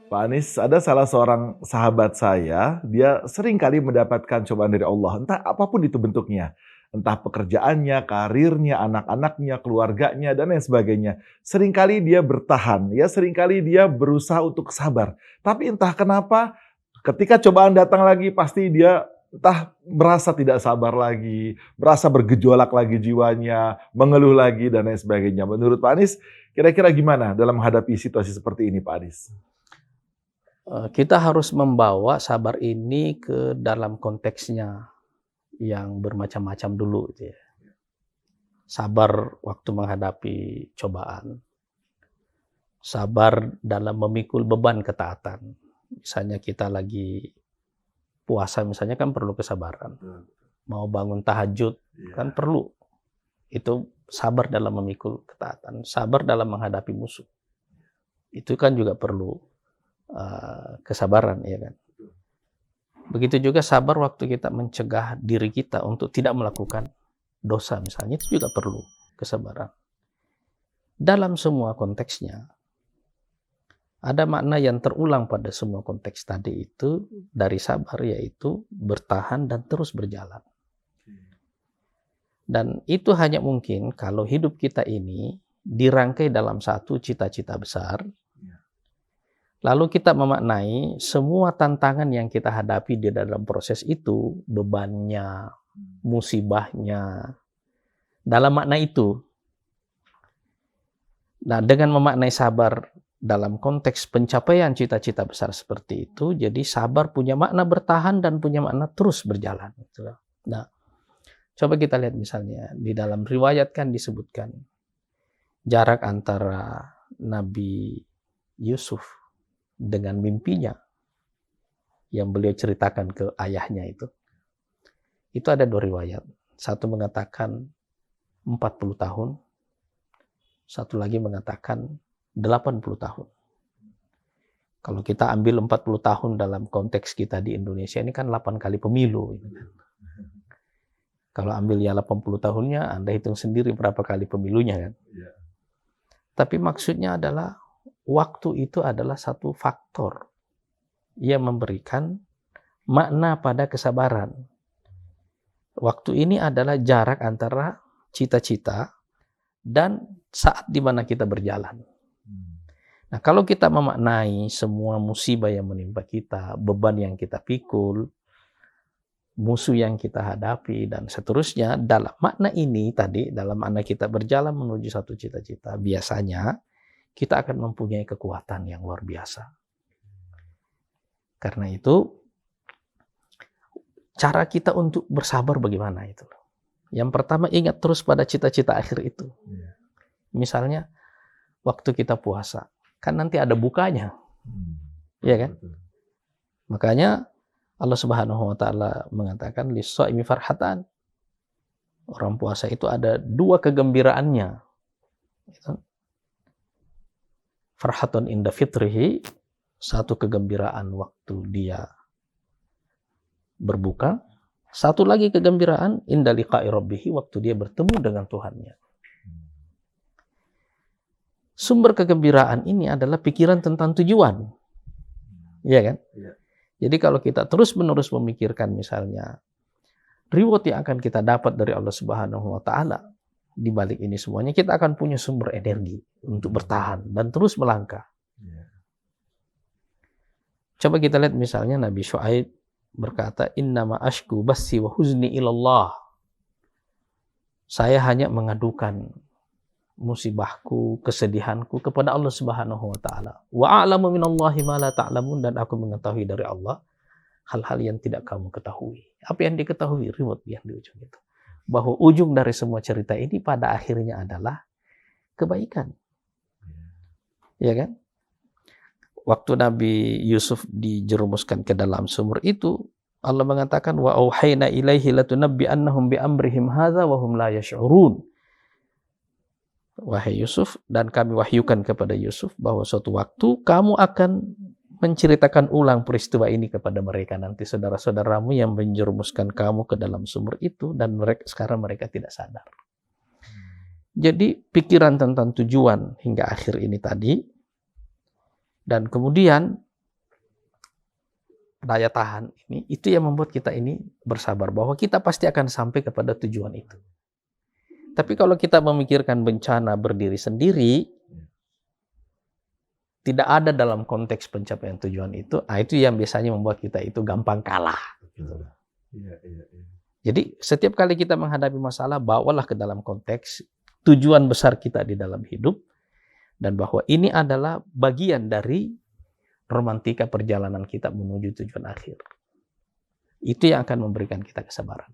Pak Anies, ada salah seorang sahabat saya, dia sering kali mendapatkan cobaan dari Allah, entah apapun itu bentuknya. Entah pekerjaannya, karirnya, anak-anaknya, keluarganya, dan lain sebagainya. Seringkali dia bertahan, ya seringkali dia berusaha untuk sabar. Tapi entah kenapa, ketika cobaan datang lagi, pasti dia entah merasa tidak sabar lagi, merasa bergejolak lagi jiwanya, mengeluh lagi, dan lain sebagainya. Menurut Pak Anies, kira-kira gimana dalam menghadapi situasi seperti ini, Pak Anies? Kita harus membawa sabar ini ke dalam konteksnya yang bermacam-macam dulu gitu ya. Sabar waktu menghadapi cobaan, sabar dalam memikul beban ketaatan. Misalnya kita lagi puasa misalnya kan perlu kesabaran. Mau bangun tahajud kan perlu. Itu sabar dalam memikul ketaatan, sabar dalam menghadapi musuh. Itu kan juga perlu kesabaran, ya kan. Begitu juga sabar waktu kita mencegah diri kita untuk tidak melakukan dosa misalnya, itu juga perlu kesabaran. Dalam semua konteksnya, ada makna yang terulang pada semua konteks tadi itu dari sabar, yaitu bertahan dan terus berjalan. Dan itu hanya mungkin kalau hidup kita ini dirangkai dalam satu cita-cita besar. Lalu kita memaknai semua tantangan yang kita hadapi di dalam proses itu, bebannya, musibahnya, dalam makna itu. Nah, dengan memaknai sabar dalam konteks pencapaian cita-cita besar seperti itu, jadi sabar punya makna bertahan dan punya makna terus berjalan. Nah, coba kita lihat misalnya, di dalam riwayat kan disebutkan jarak antara Nabi Yusuf dengan mimpinya yang beliau ceritakan ke ayahnya itu ada dua riwayat. Satu mengatakan 40 tahun, satu lagi mengatakan 80 tahun. Kalau kita ambil 40 tahun dalam konteks kita di Indonesia ini kan 8 kali pemilu. Kalau ambil ya 80 tahunnya, Anda hitung sendiri berapa kali pemilunya kan. Tapi maksudnya adalah waktu itu adalah satu faktor yang memberikan makna pada kesabaran. Waktu ini adalah jarak antara cita-cita dan saat di mana kita berjalan. Nah, kalau kita memaknai semua musibah yang menimpa kita, beban yang kita pikul, musuh yang kita hadapi, dan seterusnya, dalam makna ini tadi, dalam makna kita berjalan menuju satu cita-cita, biasanya kita akan mempunyai kekuatan yang luar biasa. Karena itu, cara kita untuk bersabar bagaimana itu? Yang pertama, ingat terus pada cita-cita akhir itu. Misalnya, waktu kita puasa, kan nanti ada bukanya. Iya kan? Makanya, Allah Subhanahu wa Ta'ala mengatakan, lis-shaimi farhatan. Orang puasa itu ada dua kegembiraannya. Farhatun inda fitrihi, satu kegembiraan waktu dia berbuka, satu lagi kegembiraan inda liqa'i rabbihi, waktu dia bertemu dengan Tuhannya. Sumber kegembiraan ini adalah pikiran tentang tujuan. Iya kan? Jadi kalau kita terus-menerus memikirkan misalnya reward yang akan kita dapat dari Allah Subhanahu wa Ta'ala, di balik ini semuanya kita akan punya sumber energi untuk bertahan dan terus melangkah. Coba kita lihat misalnya Nabi Syuaib berkata, innama ashku bassi wa huzni ilallah. Saya hanya mengadukan musibahku, kesedihanku kepada Allah Subhanahu wa Ta'ala. Wa a'lamu minallahi ma la ta'lamun, dan aku mengetahui dari Allah hal-hal yang tidak kamu ketahui. Apa yang diketahui? Reward yang di ujung itu. Bahwa ujung dari semua cerita ini pada akhirnya adalah kebaikan. Ya kan? Waktu Nabi Yusuf dijerumuskan ke dalam sumur itu, Allah mengatakan wa auhayna ilaihi latunabbi'annahum bi amrihim hadza wa hum la yash'urun. Wahai Yusuf, dan kami wahyukan kepada Yusuf bahwa suatu waktu kamu akan menceritakan ulang peristiwa ini kepada mereka, nanti saudara-saudaramu yang menjerumuskan kamu ke dalam sumur itu, dan sekarang mereka tidak sadar. Jadi pikiran tentang tujuan hingga akhir ini tadi, dan kemudian daya tahan ini, itu yang membuat kita ini bersabar bahwa kita pasti akan sampai kepada tujuan itu. Tapi kalau kita memikirkan bencana berdiri sendiri, tidak ada dalam konteks pencapaian tujuan itu yang biasanya membuat kita itu gampang kalah. Jadi setiap kali kita menghadapi masalah, bawalah ke dalam konteks tujuan besar kita di dalam hidup, dan bahwa ini adalah bagian dari romantika perjalanan kita menuju tujuan akhir. Itu yang akan memberikan kita kesabaran.